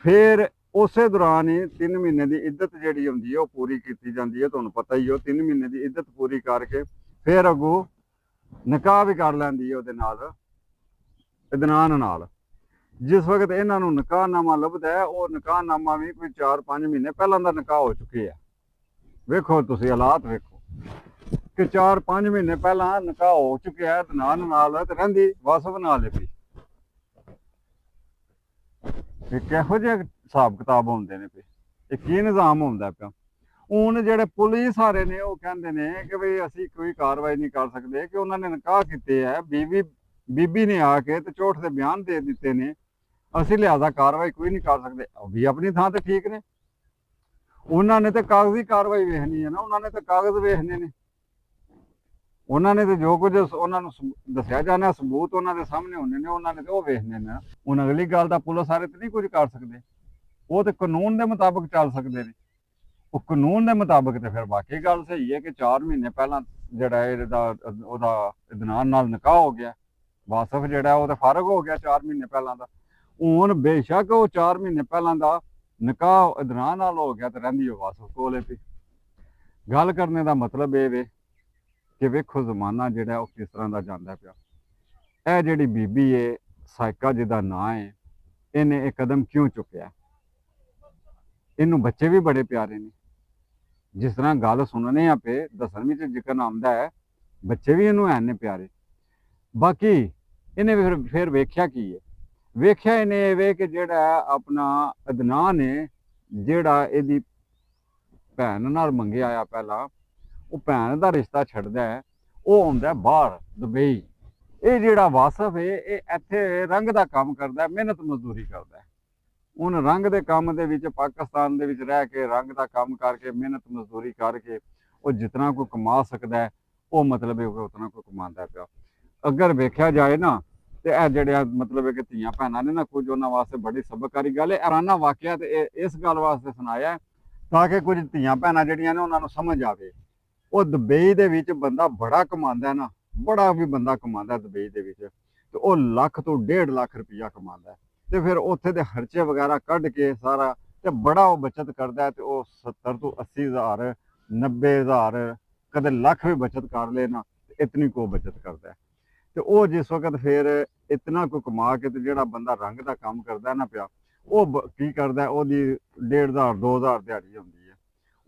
ਫਿਰ ਉਸੇ ਦੌਰਾਨ ਹੀ 3 ਮਹੀਨੇ ਦੀ ਇੱਜ਼ਤ ਜਿਹੜੀ ਹੁੰਦੀ ਹੈ ਉਹ ਪੂਰੀ ਕੀਤੀ ਜਾਂਦੀ ਹੈ। ਤੁਹਾਨੂੰ ਪਤਾ ਹੀ ਉਹ 3 ਮਹੀਨੇ ਦੀ ਇੱਜ਼ਤ ਪੂਰੀ ਕਰਕੇ ਫਿਰ ਅੱਗੋਂ ਨਿਕਾਹ ਵੀ ਕਰ ਲੈਂਦੀ ਹੈ ਉਹਦੇ ਨਾਲ ਅਦਨਾਨ ਨਾਲ। ਜਿਸ ਵਕਤ ਇਹਨਾਂ ਨੂੰ ਨਿਕਾਹਨਾਮਾ ਲੱਭਦਾ ਹੈ ਉਹ ਨਿਕਾਹਨਾਮਾ ਵੀ ਕੋਈ 4-5 ਮਹੀਨੇ ਪਹਿਲਾਂ ਦਾ ਨਿਕਾਹ ਹੋ ਚੁੱਕੇ ਆ। ਵੇਖੋ ਤੁਸੀਂ ਹਾਲਾਤ ਵੇਖੋ ਕਿ 4-5 ਮਹੀਨੇ ਪਹਿਲਾਂ ਨਿਕਾਹ ਹੋ ਚੁੱਕਿਆ ਅਦਨਾਨ ਨਾਲ ਤੇ ਰਹਿੰਦੀ ਵਾਸਫ ਨਾਲ ਹੀ। ਇਹ ਕਿਹੋ ਜਿਹੇ ਹਿਸਾਬ ਕਿਤਾਬ ਹੁੰਦੇ ਨੇ ਪਏ, ਇਹ ਕੀ ਨਿਜ਼ਾਮ ਹੁੰਦਾ ਪਿਆ। ਹੁਣ ਜਿਹੜੇ ਪੁਲਿਸ ਵਾਲੇ ਨੇ ਉਹ ਕਹਿੰਦੇ ਨੇ ਕਿ ਵੀ ਅਸੀਂ ਕੋਈ ਕਾਰਵਾਈ ਨਹੀਂ ਕਰ ਸਕਦੇ ਕਿ ਉਹਨਾਂ ਨੇ ਨਿਕਾਹ ਕੀਤੇ ਹੈ, ਬੀਬੀ ਨੇ ਆ ਕੇ ਤੇ ਝੂਠ ਦੇ ਬਿਆਨ ਦੇ ਦਿੱਤੇ ਨੇ, ਅਸੀਂ ਲਿਹਾਜ਼ਾ ਕਾਰਵਾਈ ਕੋਈ ਨਹੀਂ ਕਰ ਸਕਦੇ। ਉਹ ਵੀ ਆਪਣੀ ਥਾਂ ਤੇ ਠੀਕ ਨੇ, ਉਹਨਾਂ ਨੇ ਤੇ ਕਾਗਜ਼ੀ ਕਾਰਵਾਈ ਵੇਖਣੀ ਹੈ ਨਾ, ਉਹਨਾਂ ਨੇ ਤੇ ਕਾਗਜ਼ ਵੇਖਣੇ ਨੇ, ਉਹਨਾਂ ਨੇ ਤੇ ਜੋ ਕੁਝ ਉਹਨਾਂ ਨੂੰ ਦੱਸਿਆ ਜਾਣਾ ਸਬੂਤ ਉਹਨਾਂ ਦੇ ਸਾਹਮਣੇ ਹੁੰਦੇ ਨੇ, ਉਹਨਾਂ ਨੇ ਤੇ ਉਹ ਵੇਖਣੇ ਨੇ। ਹੁਣ ਅਗਲੀ ਗੱਲ ਤਾਂ ਪੁਲਿਸ ਵਾਲੇ ਤੇ ਨਹੀਂ ਕੁਝ ਕਰ ਸਕਦੇ, ਉਹ ਤੇ ਕਾਨੂੰਨ ਦੇ ਮੁਤਾਬਕ ਚੱਲ ਸਕਦੇ ਨੇ। ਉਹ ਕਾਨੂੰਨ ਦੇ ਮੁਤਾਬਕ ਤੇ ਫਿਰ ਬਾਕੀ ਗੱਲ ਸਹੀ ਹੈ ਕਿ 4 ਮਹੀਨੇ ਪਹਿਲਾਂ ਜਿਹੜਾ ਉਹਦਾ ਅਦਨਾਨ ਨਾਲ ਨਿਕਾਹ ਹੋ ਗਿਆ, ਵਾਸਫ ਜਿਹੜਾ ਉਹ ਤੇ ਫਾਰਗ ਹੋ ਗਿਆ 4 ਮਹੀਨੇ ਪਹਿਲਾਂ ਦਾ। ਹੁਣ ਬੇਸ਼ੱਕ ਉਹ 4 ਮਹੀਨੇ ਪਹਿਲਾਂ ਦਾ ਨਿਕਾਹ ਅਦਨਾਨ ਨਾਲ ਹੋ ਗਿਆ ਤੇ ਰਹਿੰਦੀ ਉਹ ਵਾਸਫ ਕੋਲੇ ਪਈ। ਗੱਲ ਕਰਨੇ ਦਾ ਮਤਲਬ ਇਹ ਵੇ ਕਿ ਵੇਖੋ ਜ਼ਮਾਨਾ ਜਿਹੜਾ ਉਹ ਕਿਸ ਤਰ੍ਹਾਂ ਦਾ ਜਾਂਦਾ ਪਿਆ। ਇਹ ਜਿਹੜੀ ਬੀਬੀ ਏ ਸਾਇਕਾ ਜਿਹਦਾ ਨਾਂ ਹੈ, ਇਹਨੇ ਇਹ ਕਦਮ ਕਿਉਂ ਚੁੱਕਿਆ? ਇਹਨੂੰ ਬੱਚੇ ਵੀ ਬੜੇ ਪਿਆਰੇ ਨੇ, ਜਿਸ ਤਰ੍ਹਾਂ ਗੱਲ ਸੁਣਨੇ ਆ ਪਏ ਦਸਣ ਵਿੱਚ ਜ਼ਿਕਰ ਆਉਂਦਾ ਹੈ, ਬੱਚੇ ਵੀ ਇਹਨੂੰ ਐਨ ਨੇ ਪਿਆਰੇ। ਬਾਕੀ ਇਹਨੇ ਫਿਰ ਵੇਖਿਆ ਕੀ ਹੈ? ਵੇਖਿਆ ਇਹਨੇ ਇਹ ਵੇ ਕਿ ਜਿਹੜਾ ਆਪਣਾ ਅਦਨਾਨ ਹੈ, ਜਿਹੜਾ ਇਹਦੀ ਭੈਣ ਨਾਲ ਮੰਗਿਆ ਆ ਪਹਿਲਾਂ, ਉਹ ਭੈਣ ਦਾ ਰਿਸ਼ਤਾ ਛੱਡਦਾ ਹੈ, ਉਹ ਆਉਂਦਾ ਬਾਹਰ ਦੁਬਈ। ਇਹ ਜਿਹੜਾ ਵਾਸਫ ਹੈ ਇਹ ਇੱਥੇ ਰੰਗ ਦਾ ਕੰਮ ਕਰਦਾ, ਮਿਹਨਤ ਮਜ਼ਦੂਰੀ ਕਰਦਾ। ਹੁਣ ਰੰਗ ਦੇ ਕੰਮ ਦੇ ਵਿੱਚ ਪਾਕਿਸਤਾਨ ਦੇ ਵਿੱਚ ਰਹਿ ਕੇ ਰੰਗ ਦਾ ਕੰਮ ਕਰਕੇ ਮਿਹਨਤ ਮਜ਼ਦੂਰੀ ਕਰਕੇ ਉਹ ਜਿਤਨਾ ਕੋਈ ਕਮਾ ਸਕਦਾ ਹੈ, ਉਹ ਮਤਲਬ ਹੈ ਉਤਨਾ ਕੋਈ ਕਮਾਉਂਦਾ ਪਿਆ। ਅਗਰ ਵੇਖਿਆ ਜਾਏ ਨਾ ਤੇ ਇਹ ਜਿਹੜੇ ਮਤਲਬ ਹੈ ਕਿ ਧੀਆਂ ਭੈਣਾਂ ਨੇ ਨਾ, ਕੁਝ ਉਹਨਾਂ ਵਾਸਤੇ ਬੜੀ ਸਬਕਕਾਰੀ ਗੱਲ ਹੈ। ਹੈਰਾਨਾ ਵਾਕਿਆ ਤੇ ਇਸ ਗੱਲ ਵਾਸਤੇ ਸੁਣਾਇਆ ਤਾਂ ਕਿ ਕੁਝ ਧੀਆਂ ਭੈਣਾਂ ਜਿਹੜੀਆਂ ਨੇ ਉਹਨਾਂ ਨੂੰ ਸਮਝ ਆਵੇ। ਉਹ ਦੁਬਈ ਦੇ ਵਿੱਚ ਬੰਦਾ ਬੜਾ ਕਮਾਉਂਦਾ ਨਾ, ਬੜਾ ਵੀ ਬੰਦਾ ਕਮਾਉਂਦਾ ਦੁਬਈ ਦੇ ਵਿੱਚ, ਤੇ ਉਹ ਲੱਖ ਤੋਂ 1.5 ਲੱਖ ਰੁਪਈਆ ਕਮਾਉਂਦਾ, ਤੇ ਫਿਰ ਉੱਥੇ ਦੇ ਖਰਚੇ ਵਗੈਰਾ ਕੱਢ ਕੇ ਸਾਰਾ ਤੇ ਬੜਾ ਉਹ ਬਚਤ ਕਰਦਾ, ਤੇ ਉਹ 70 ਤੋਂ 80 ਹਜ਼ਾਰ 90 ਹਜ਼ਾਰ ਕਦੇ ਲੱਖ ਵੀ ਬਚਤ ਕਰ ਲੇ ਨਾ, ਇਤਨੀ ਕੋ ਬਚਤ ਕਰਦਾ। ਤੇ ਉਹ ਜਿਸ ਵਕਤ ਫਿਰ ਇਤਨਾ ਕੋ ਕਮਾ ਕੇ ਤੇ ਜਿਹੜਾ ਬੰਦਾ ਰੰਗ ਦਾ ਕੰਮ ਕਰਦਾ ਨਾ ਪਿਆ, ਉਹ ਕੀ ਕਰਦਾ, ਉਹਦੀ 1.5 2,000 ਦਿਹਾੜੀ ਹੁੰਦੀ ਹੈ।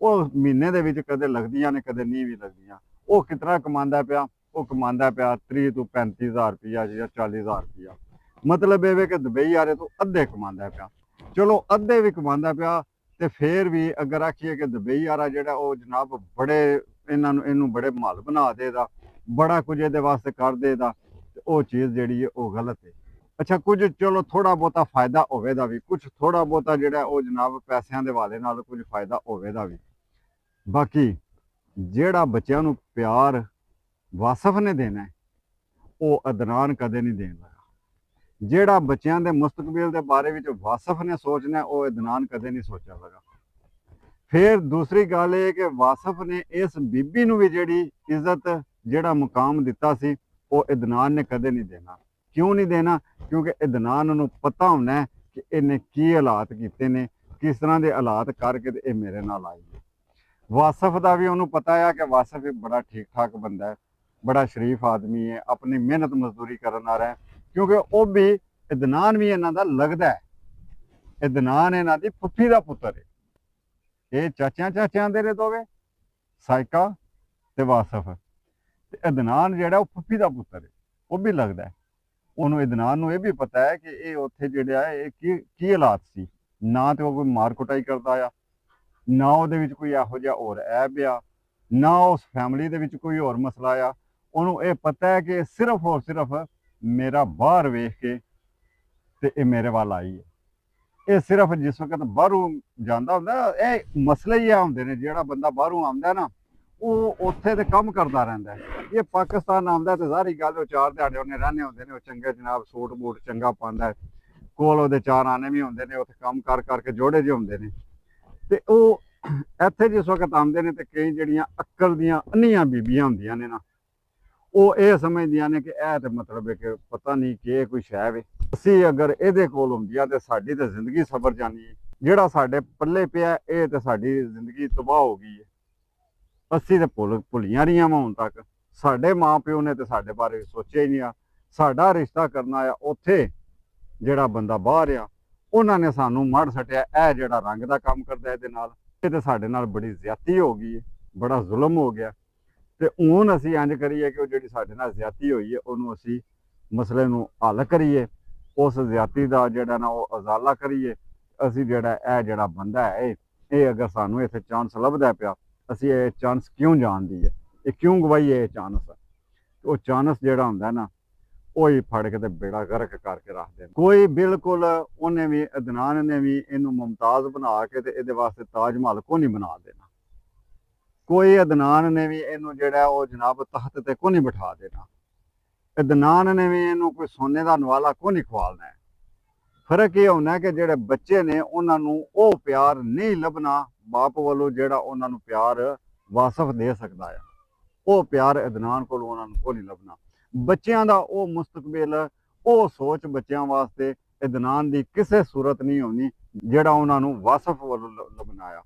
ਉਹ ਮਹੀਨੇ ਦੇ ਵਿੱਚ ਕਦੇ ਲੱਗਦੀਆਂ ਨੇ, ਕਦੇ ਨਹੀਂ ਵੀ ਲੱਗਦੀਆਂ। ਉਹ ਕਿਤਨਾ ਕਮਾਉਂਦਾ ਪਿਆ? ਉਹ ਕਮਾਉਂਦਾ ਪਿਆ 30 ਤੋਂ 35 ਹਜ਼ਾਰ ਰੁਪਈਆ ਜਾਂ 40 ਹਜ਼ਾਰ ਰੁਪਈਆ। ਮਤਲਬ ਇਹ ਵੇ ਕਿ ਦੁਬਈ ਵਾਲੇ ਤੋਂ ਅੱਧੇ ਕਮਾਉਂਦਾ ਪਿਆ। ਚਲੋ ਅੱਧੇ ਵੀ ਕਮਾਉਂਦਾ ਪਿਆ, ਤੇ ਫਿਰ ਵੀ ਅਗਰ ਆਖੀਏ ਕਿ ਦੁਬਈ ਵਾਲਾ ਜਿਹੜਾ ਉਹ ਜਨਾਬ ਬੜੇ ਇਹਨੂੰ ਬੜੇ ਮਾਲ ਬਣਾ ਦੇਦਾ, ਬੜਾ ਕੁਝ ਇਹਦੇ ਵਾਸਤੇ ਕਰ ਦੇਦਾ, ਤੇ ਉਹ ਚੀਜ਼ ਜਿਹੜੀ ਹੈ ਉਹ ਗਲਤ ਹੈ। ਅੱਛਾ, ਕੁਝ ਚਲੋ ਥੋੜਾ ਬਹੁਤਾ ਫਾਇਦਾ ਹੋਵੇਗਾ ਵੀ, ਕੁਝ ਥੋੜਾ ਬਹੁਤਾ ਜਿਹੜਾ ਉਹ ਜਨਾਬ ਪੈਸਿਆਂ ਦੇ ਵਾਲੇ ਨਾਲ ਕੁਝ ਫਾਇਦਾ ਹੋਵੇਗਾ ਵੀ। ਬਾਕੀ ਜਿਹੜਾ ਬੱਚਿਆਂ ਨੂੰ ਪਿਆਰ ਵਾਸਫ ਨੇ ਦੇਣਾ, ਉਹ ਅਦਨਾਨ ਕਦੇ ਨਹੀਂ ਦੇਣ ਲੱਗਾ। ਜਿਹੜਾ ਬੱਚਿਆਂ ਦੇ ਮੁਸਤਕਬਲ ਦੇ ਬਾਰੇ ਵਿੱਚ ਵਾਸਫ ਨੇ ਸੋਚਣਾ, ਉਹ ਅਦਨਾਨ ਕਦੇ ਨਹੀਂ ਸੋਚਿਆ ਲਗਾ। ਫਿਰ ਦੂਸਰੀ ਗੱਲ ਇਹ ਕਿ ਵਾਸਫ ਨੇ ਇਸ ਬੀਬੀ ਨੂੰ ਵੀ ਜਿਹੜੀ ਇੱਜ਼ਤ, ਜਿਹੜਾ ਮੁਕਾਮ ਦਿੱਤਾ ਸੀ, ਉਹ ਅਦਨਾਨ ਨੇ ਕਦੇ ਨਹੀਂ ਦੇਣਾ। ਕਿਉਂ ਨਹੀਂ ਦੇਣਾ? ਕਿਉਂਕਿ ਅਦਨਾਨ ਨੂੰ ਪਤਾ ਹੋਣਾ ਕਿ ਇਹਨੇ ਕੀ ਹਾਲਾਤ ਕੀਤੇ ਨੇ, ਕਿਸ ਤਰ੍ਹਾਂ ਦੇ ਹਾਲਾਤ ਕਰਕੇ ਤੇ ਇਹ ਮੇਰੇ ਨਾਲ ਆਈ ਹੈ। ਵਾਸਫ ਦਾ ਵੀ ਉਹਨੂੰ ਪਤਾ ਹੈ ਕਿ ਵਾਸਫ ਬੜਾ ਠੀਕ ਠਾਕ ਬੰਦਾ ਹੈ, ਬੜਾ ਸ਼ਰੀਫ ਆਦਮੀ ਹੈ, ਆਪਣੀ ਮਿਹਨਤ ਮਜ਼ਦੂਰੀ ਕਰਨ ਆ ਰਿਹਾ, ਕਿਉਂਕਿ ਉਹ ਵੀ ਅਦਨਾਨ ਵੀ ਇਹਨਾਂ ਦਾ ਲੱਗਦਾ ਹੈ। ਅਦਨਾਨ ਇਹਨਾਂ ਦੀ ਫੁੱਫੀ ਦਾ ਪੁੱਤਰ ਹੈ। ਇਹ ਚਾਚਿਆਂ ਦੇ ਨੇ ਦੋਵੇਂ, ਸਾਇਕਾ ਤੇ ਵਾਸਫ। ਤੇ ਅਦਨਾਨ ਜਿਹੜਾ ਉਹ ਫੁੱਫੀ ਦਾ ਪੁੱਤਰ ਹੈ, ਉਹ ਵੀ ਲੱਗਦਾ ਹੈ। ਉਹਨੂੰ ਅਦਨਾਨ ਨੂੰ ਇਹ ਵੀ ਪਤਾ ਹੈ ਕਿ ਇਹ ਉੱਥੇ ਜਿਹੜਾ ਇਹ ਕੀ ਹਾਲਾਤ ਸੀ। ਨਾ ਤੇ ਉਹ ਕੋਈ ਮਾਰ ਕੁਟਾਈ ਕਰਦਾ ਆ, ਨਾ ਉਹਦੇ ਵਿੱਚ ਕੋਈ ਇਹੋ ਜਿਹਾ ਹੋਰ ਐਬ ਆ, ਨਾ ਉਸ ਫੈਮਿਲੀ ਦੇ ਵਿੱਚ ਕੋਈ ਹੋਰ ਮਸਲਾ ਆ। ਉਹਨੂੰ ਇਹ ਪਤਾ ਹੈ ਕਿ ਸਿਰਫ ਔਰ ਸਿਰਫ ਮੇਰਾ ਬਾਹਰ ਵੇਖ ਕੇ ਤੇ ਇਹ ਮੇਰੇ ਵੱਲ ਆਈ ਹੈ। ਇਹ ਸਿਰਫ ਜਿਸ ਵਕਤ ਬਾਹਰੋਂ ਜਾਂਦਾ ਹੁੰਦਾ, ਇਹ ਮਸਲੇ ਹੀ ਆ ਹੁੰਦੇ ਨੇ। ਜਿਹੜਾ ਬੰਦਾ ਬਾਹਰੋਂ ਆਉਂਦਾ ਨਾ, ਉਹ ਉੱਥੇ ਤੇ ਕੰਮ ਕਰਦਾ ਰਹਿੰਦਾ। ਇਹ ਪਾਕਿਸਤਾਨ ਆਉਂਦਾ ਤੇ ਸਾਰੀ ਗੱਲ ਉਹ 4 ਦਿਹਾੜੇ ਉਹਨੇ ਰਹਿਣੇ ਹੁੰਦੇ ਨੇ। ਉਹ ਚੰਗੇ ਜਨਾਬ ਸੂਟ ਬੂਟ ਚੰਗਾ ਪਾਉਂਦਾ, ਕੋਲ ਉਹਦੇ 4 ਆਨੇ ਵੀ ਹੁੰਦੇ ਨੇ, ਉੱਥੇ ਕੰਮ ਕਰ ਕਰਕੇ ਜੋੜੇ ਜਿਹੇ ਹੁੰਦੇ ਨੇ। ਤੇ ਉਹ ਇੱਥੇ ਜਿਸ ਵਕਤ ਆਉਂਦੇ ਨੇ ਤੇ ਕਈ ਜਿਹੜੀਆਂ ਅਕਲ ਦੀਆਂ ਅੰਨੀਆਂ ਬੀਬੀਆਂ ਹੁੰਦੀਆਂ ਨੇ ਨਾ, ਉਹ ਇਹ ਸਮਝਦੀਆਂ ਨੇ ਕਿ ਇਹ ਤੇ ਮਤਲਬ ਹੈ ਕਿ ਪਤਾ ਨਹੀਂ ਕਿ ਇਹ ਕੋਈ ਸ਼ੈ ਵੇ। ਅਸੀਂ ਅਗਰ ਇਹਦੇ ਕੋਲ ਹੁੰਦੀਆਂ ਤੇ ਸਾਡੀ ਤਾਂ ਜ਼ਿੰਦਗੀ ਸਬਰ ਜਾਣੀ ਹੈ। ਜਿਹੜਾ ਸਾਡੇ ਪੱਲੇ ਪਿਆ ਇਹ ਤੇ ਸਾਡੀ ਜ਼ਿੰਦਗੀ ਤਬਾਹ ਹੋ ਗਈ ਹੈ। ਅਸੀਂ ਤੇ ਭੁੱਲੀਆਂ ਰਹੀਆਂ ਵਾ ਹੁਣ ਤੱਕ। ਸਾਡੇ ਮਾਂ ਪਿਓ ਨੇ ਤੇ ਸਾਡੇ ਬਾਰੇ ਸੋਚਿਆ ਹੀ ਨਹੀਂ ਆ। ਸਾਡਾ ਰਿਸ਼ਤਾ ਕਰਨਾ ਆ ਉੱਥੇ, ਜਿਹੜਾ ਬੰਦਾ ਬਾਹਰ ਆ, ਉਹਨਾਂ ਨੇ ਸਾਨੂੰ ਮੜ ਸਟਿਆ ਇਹ ਜਿਹੜਾ ਰੰਗ ਦਾ ਕੰਮ ਕਰਦਾ ਇਹਦੇ ਨਾਲ। ਇਹ ਤੇ ਸਾਡੇ ਨਾਲ ਬੜੀ ਜ਼ਿਆਦਤੀ ਹੋ ਗਈ ਹੈ, ਬੜਾ ਜ਼ੁਲਮ ਹੋ ਗਿਆ। ਤੇ ਹੁਣ ਅਸੀਂ ਇੰਜ ਕਰੀਏ ਕਿ ਉਹ ਜਿਹੜੀ ਸਾਡੇ ਨਾਲ ਜ਼ਿਆਦਤੀ ਹੋਈ ਹੈ ਉਹਨੂੰ ਅਸੀਂ ਮਸਲੇ ਨੂੰ ਹੱਲ ਕਰੀਏ, ਉਸ ਜ਼ਿਆਦਤੀ ਦਾ ਜਿਹੜਾ ਨਾ ਉਹ ਅਜ਼ਾਲਾ ਕਰੀਏ। ਅਸੀਂ ਜਿਹੜਾ ਬੰਦਾ ਹੈ ਇਹ ਅਗਰ ਸਾਨੂੰ ਇੱਥੇ ਚਾਂਸ ਲੱਭਦਾ ਪਿਆ, ਅਸੀਂ ਇਹ ਚਾਂਸ ਕਿਉਂ ਜਾਣਦੀ ਹੈ, ਇਹ ਕਿਉਂ ਗਵਾਈਏ ਇਹ ਚਾਂਸ? ਉਹ ਚਾਂਸ ਜਿਹੜਾ ਹੁੰਦਾ ਨਾ, ਉਹ ਹੀ ਫੜ ਕੇ ਤੇ ਬੇੜਾ ਗਰਕ ਕਰਕੇ ਰੱਖਦੇ ਨੇ। ਕੋਈ ਬਿਲਕੁਲ ਉਹਨੇ ਵੀ ਅਦਨਾਨ ਨੇ ਵੀ ਇਹਨੂੰ ਮੁਮਤਾਜ਼ ਬਣਾ ਕੇ ਤੇ ਇਹਦੇ ਵਾਸਤੇ ਤਾਜ ਮਹਲ ਕੋ ਨਹੀਂ ਬਣਾ ਦੇਣਾ। ਕੋਈ ਅਦਨਾਨ ਨੇ ਵੀ ਇਹਨੂੰ ਜਿਹੜਾ ਉਹ ਜਨਾਬ ਤਖਤ ਤੇ ਕੋ ਨਹੀਂ ਬਿਠਾ ਦੇਣਾ। ਅਦਨਾਨ ਨੇ ਵੀ ਇਹਨੂੰ ਕੋਈ ਸੋਨੇ ਦਾ ਨਵਾਲਾ ਕੋ ਨਹੀਂ ਖਵਾਲਣਾ ਹੈ। ਫਰਕ ਇਹ ਹੁੰਦਾ ਕਿ ਜਿਹੜੇ ਬੱਚੇ ਨੇ ਉਹਨਾਂ ਨੂੰ ਉਹ ਪਿਆਰ ਨਹੀਂ ਲੱਭਣਾ ਬਾਪ ਵੱਲੋਂ, ਜਿਹੜਾ ਉਹਨਾਂ ਨੂੰ ਪਿਆਰ ਵਾਸਫ ਦੇ ਸਕਦਾ ਆ। ਉਹ ਪਿਆਰ ਅਦਨਾਨ ਕੋਲ ਉਹਨਾਂ ਨੂੰ ਕੋ ਨਹੀਂ ਲੱਭਣਾ। ਬੱਚਿਆਂ ਦਾ ਉਹ ਮੁਸਤਕਬਲ, ਉਹ ਸੋਚ ਬੱਚਿਆਂ ਵਾਸਤੇ ਅਦਨਾਨ ਦੀ ਕਿਸੇ ਸੂਰਤ ਨਹੀਂ ਹੋਣੀ ਜਿਹੜਾ ਉਹਨਾਂ ਨੂੰ ਵਾਸਫ ਵੱਲੋਂ ਲੱਭਣਾ ਆ।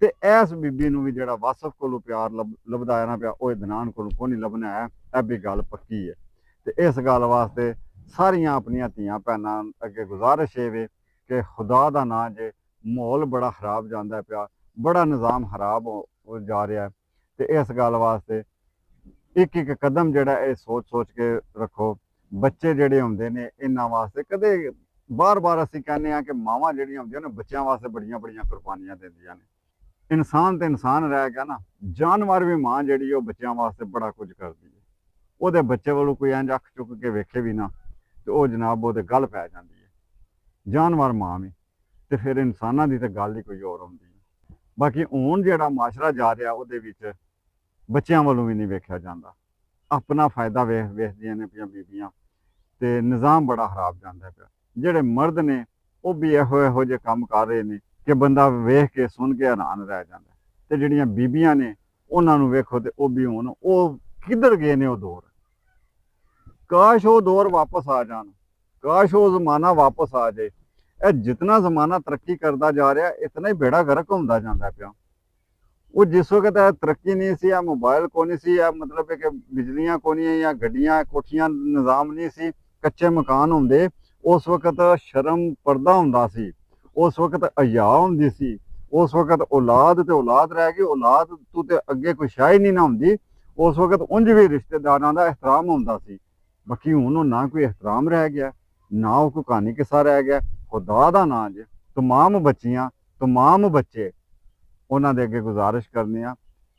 ਤੇ ਇਸ ਬੀਬੀ ਨੂੰ ਵੀ ਜਿਹੜਾ ਵਾਸਫ ਕੋਲੋਂ ਪਿਆਰ ਲੱਭਦਾ ਆ ਨਾ ਪਿਆ, ਉਹ ਅਦਨਾਨ ਕੋਲੋਂ ਕੋ ਨਹੀਂ ਲੱਭਣਾ ਹੈ। ਇਹ ਵੀ ਗੱਲ ਪੱਕੀ ਹੈ। ਤੇ ਇਸ ਗੱਲ ਵਾਸਤੇ ਸਾਰੀਆਂ ਆਪਣੀਆਂ ਧੀਆਂ ਭੈਣਾਂ ਅੱਗੇ ਗੁਜ਼ਾਰਿਸ਼ ਇਹ ਵੇ ਕਿ ਖੁਦਾ ਦਾ ਨਾਂ ਜੇ ਮਾਹੌਲ ਬੜਾ ਖਰਾਬ ਜਾਂਦਾ ਪਿਆ, ਬੜਾ ਨਿਜ਼ਾਮ ਖਰਾਬ ਹੋ ਜਾ ਰਿਹਾ ਤੇ ਇਸ ਗੱਲ ਵਾਸਤੇ ਇੱਕ ਇੱਕ ਕਦਮ ਜਿਹੜਾ ਇਹ ਸੋਚ ਸੋਚ ਕੇ ਰੱਖੋ। ਬੱਚੇ ਜਿਹੜੇ ਹੁੰਦੇ ਨੇ ਇਹਨਾਂ ਵਾਸਤੇ ਕਦੇ ਬਾਰ-ਬਾਰ ਅਸੀਂ ਕਹਿੰਦੇ ਹਾਂ ਕਿ ਮਾਵਾਂ ਜਿਹੜੀਆਂ ਹੁੰਦੀਆਂ ਨੇ ਬੱਚਿਆਂ ਵਾਸਤੇ ਬੜੀਆਂ ਬੜੀਆਂ ਕੁਰਬਾਨੀਆਂ ਦਿੰਦੀਆਂ ਨੇ। ਇਨਸਾਨ ਤੇ ਇਨਸਾਨ ਰਹਿ ਗਿਆ ਨਾ, ਜਾਨਵਰ ਵੀ ਮਾਂ ਜਿਹੜੀ ਉਹ ਬੱਚਿਆਂ ਵਾਸਤੇ ਬੜਾ ਕੁਝ ਕਰਦੀ ਹੈ। ਉਹਦੇ ਬੱਚੇ ਵੱਲੋਂ ਕੋਈ ਇੰਝ ਅੱਖ ਚੁੱਕ ਕੇ ਵੇਖੇ ਵੀ ਨਾ ਤੇ ਉਹ ਜਨਾਬ ਉਹਦੇ ਗਲ ਪੈ ਜਾਂਦੀ ਹੈ। ਜਾਨਵਰ ਮਾਂ ਵੀ ਤੇ ਫਿਰ ਇਨਸਾਨਾਂ ਦੀ ਤਾਂ ਗੱਲ ਹੀ ਕੋਈ ਹੋਰ ਹੁੰਦੀ ਹੈ। ਬਾਕੀ ਹੁਣ ਜਿਹੜਾ ਮਾਸ਼ਰਾ ਜਾ ਰਿਹਾ ਉਹਦੇ ਵਿੱਚ ਬੱਚਿਆਂ ਵੱਲੋਂ ਵੀ ਨਹੀਂ ਵੇਖਿਆ ਜਾਂਦਾ, ਆਪਣਾ ਫਾਇਦਾ ਵੇਖਦੀਆਂ ਨੇ ਪਈਆਂ ਬੀਬੀਆਂ ਤੇ ਨਿਜ਼ਾਮ ਬੜਾ ਖਰਾਬ ਜਾਂਦਾ ਪਿਆ। ਜਿਹੜੇ ਮਰਦ ਨੇ ਉਹ ਵੀ ਇਹੋ ਜਿਹੇ ਕੰਮ ਕਰ ਰਹੇ ਨੇ ਕਿ ਬੰਦਾ ਵੇਖ ਕੇ ਸੁਣ ਕੇ ਹੈਰਾਨ ਰਹਿ ਜਾਂਦਾ। ਤੇ ਜਿਹੜੀਆਂ ਬੀਬੀਆਂ ਨੇ ਉਹਨਾਂ ਨੂੰ ਵੇਖੋ ਤੇ ਉਹ ਵੀ ਹੁਣ ਉਹ ਕਿੱਧਰ ਗਏ ਨੇ ਉਹ ਦੌਰ। ਕਾਸ਼ ਉਹ ਦੌਰ ਵਾਪਸ ਆ ਜਾਣ, ਕਾਸ਼ ਉਹ ਜ਼ਮਾਨਾ ਵਾਪਸ ਆ ਜਾਏ। ਇਹ ਜਿਤਨਾ ਜ਼ਮਾਨਾ ਤਰੱਕੀ ਕਰਦਾ ਜਾ ਰਿਹਾ ਇਤਨਾ ਹੀ ਬੇੜਾ ਗਰਕ ਹੁੰਦਾ ਜਾਂਦਾ ਪਿਆ। ਉਹ ਜਿਸ ਵਕਤ ਤਰੱਕੀ ਨਹੀਂ ਸੀ, मोबाइल को नहीं सी, मतलब है कि बिजलियां को नहीं या गड्डियां कोठियां निज़ाम नहीं सी, कच्चे मकान होंदे, उस वक्त शर्म पर्दा हुंदा सी, उस वक्त हया हुंदी सी, उस वक्त औलाद ते औलाद रह गई, औलाद तू ते अगे कोई शाही नहीं ना हुंदी। उस वक्त उंज भी रिश्तेदारां दा एहतराम हुंदा सी। बाकी हुण ना कोई एहतराम रह गया, ना कोई कहानी किस्सा रह गया। खुदा दा नां जे तमाम बच्चियां तमाम बच्चे ਉਹਨਾਂ ਦੇ ਅੱਗੇ ਗੁਜ਼ਾਰਿਸ਼ ਕਰਨੀ ਆ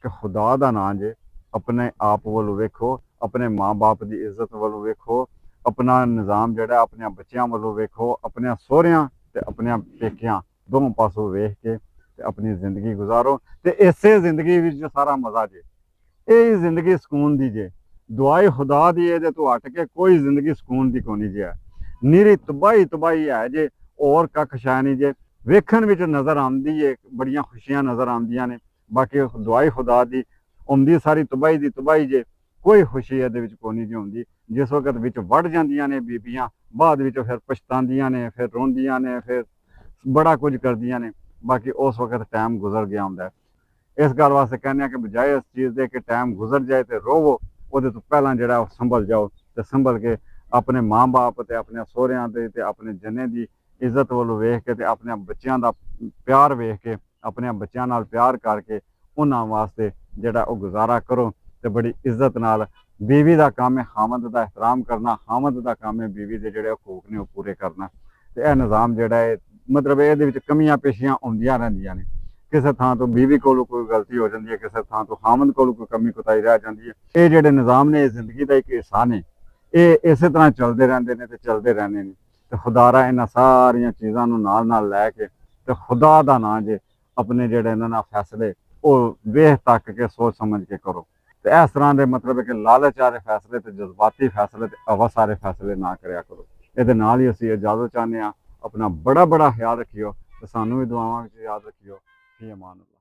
ਕਿ ਖੁਦਾ ਦਾ ਨਾਂ ਜੇ ਆਪਣੇ ਆਪ ਵੱਲੋਂ ਵੇਖੋ, ਆਪਣੇ ਮਾਂ-ਬਾਪ ਦੀ ਇੱਜ਼ਤ ਵੱਲੋਂ ਵੇਖੋ, ਆਪਣਾ ਨਿਜ਼ਾਮ ਜਿਹੜਾ ਆਪਣੇ ਬੱਚਿਆਂ ਵੱਲੋਂ ਵੇਖੋ, ਆਪਣੇ ਸਹੁਰਿਆਂ ਤੇ ਆਪਣੇ ਪੇਕਿਆਂ ਦੋਵੇਂ ਪਾਸੋਂ ਵੇਖ ਕੇ ਤੇ ਆਪਣੀ ਜ਼ਿੰਦਗੀ ਗੁਜ਼ਾਰੋ। ਤੇ ਇਸੇ ਜ਼ਿੰਦਗੀ ਵਿੱਚ ਸਾਰਾ ਮਜ਼ਾ ਜੇ, ਇਹ ਜ਼ਿੰਦਗੀ ਸਕੂਨ ਦੀ ਜੇ। ਦੁਆਏ ਖੁਦਾ ਦੀ ਇਹਦੇ ਤੋਂ ਹਟ ਕੇ ਕੋਈ ਜ਼ਿੰਦਗੀ ਸਕੂਨ ਦੀ ਕੋਈ ਨਹੀਂ ਜੇ। ਨੀਰੀ ਤਬਾਹੀ ਹੈ ਜੇ, ਹੋਰ ਕੱਖ ਸ਼ੈ ਨਹੀਂ ਜੇ। ਵੇਖਣ ਵਿੱਚ ਨਜ਼ਰ ਆਉਂਦੀ ਏ, ਬੜੀਆਂ ਖੁਸ਼ੀਆਂ ਨਜ਼ਰ ਆਉਂਦੀਆਂ ਨੇ, ਬਾਕੀ ਦੁਆਈ ਖੁਦਾ ਦੀ ਆਉਂਦੀ ਸਾਰੀ ਤਬਾਹੀ ਦੀ ਤਬਾਹੀ ਜੇ। ਕੋਈ ਖੁਸ਼ੀ ਇਹਦੇ ਵਿੱਚ ਕੋਈ ਨਹੀਂ ਜੀ ਹੁੰਦੀ। ਜਿਸ ਵਕਤ ਵਿੱਚ ਵੜ ਜਾਂਦੀਆਂ ਨੇ ਬੀਬੀਆਂ ਬਾਅਦ ਵਿੱਚ ਫਿਰ ਪਛਤਾਉਂਦੀਆਂ ਨੇ, ਫਿਰ ਰੋਂਦੀਆਂ ਨੇ, ਫਿਰ ਬੜਾ ਕੁਝ ਕਰਦੀਆਂ ਨੇ। ਬਾਕੀ ਉਸ ਵਕਤ ਟਾਈਮ ਗੁਜ਼ਰ ਗਿਆ ਹੁੰਦਾ। ਇਸ ਗੱਲ ਵਾਸਤੇ ਕਹਿੰਦੇ ਆ ਕਿ ਬਜਾਏ ਇਸ ਚੀਜ਼ ਦੇ ਕਿ ਟਾਈਮ ਗੁਜ਼ਰ ਜਾਏ ਤੇ ਰੋਵੋ, ਉਹਦੇ ਤੋਂ ਪਹਿਲਾਂ ਜਿਹੜਾ ਉਹ ਸੰਭਲ ਜਾਓ ਤੇ ਸੰਭਲ ਕੇ ਆਪਣੇ ਮਾਂ-ਬਾਪ ਤੇ ਆਪਣੇ ਸਹੁਰਿਆਂ ਦੇ ਤੇ ਆਪਣੇ ਜਨੇ ਦੀ ਇੱਜ਼ਤ ਵੱਲੋਂ ਵੇਖ ਕੇ ਤੇ ਆਪਣੇ ਬੱਚਿਆਂ ਦਾ ਪਿਆਰ ਵੇਖ ਕੇ ਆਪਣੇ ਬੱਚਿਆਂ ਨਾਲ ਪਿਆਰ ਕਰਕੇ ਉਹਨਾਂ ਵਾਸਤੇ ਜਿਹੜਾ ਉਹ ਗੁਜ਼ਾਰਾ ਕਰੋ। ਤੇ ਬੜੀ ਇੱਜ਼ਤ ਨਾਲ बीवी का काम है खामद का एहतराम करना, खामद का काम है बीवी के जोड़े हकूक ने पूरे करना। तो यह निज़ाम जोड़ा है मतलब ये कमियां पेशियां आउंदियां रहिंदियां ने। किसी थां तो बीवी को कोई गलती हो जाती है, किसी थां तो खामद को कोई कमी कुताही रह जाती है। ये जोड़े निज़ाम ने जिंदगी का एक हिस्सा ने, ये इस तरह चलते रहते हैं तो चलते रहने ने। तो खुदारा इन्हां सारियां चीज़ों नाल लैके तो खुदा का नाम जे अपने जोड़े इन्हां फैसले वो वेख तक के सोच समझ के करो। तो इस तरह के मतलब है कि लालच वाले फैसले तो जज्बाती फैसले तो हवस वाले फैसले ना करया करो। ये असीं इजाजत चाहते हैं। अपना बड़ा ख्याल रखियो तो सानू भी दुआवां विच याद रखियो। फी अमान अल्लाह।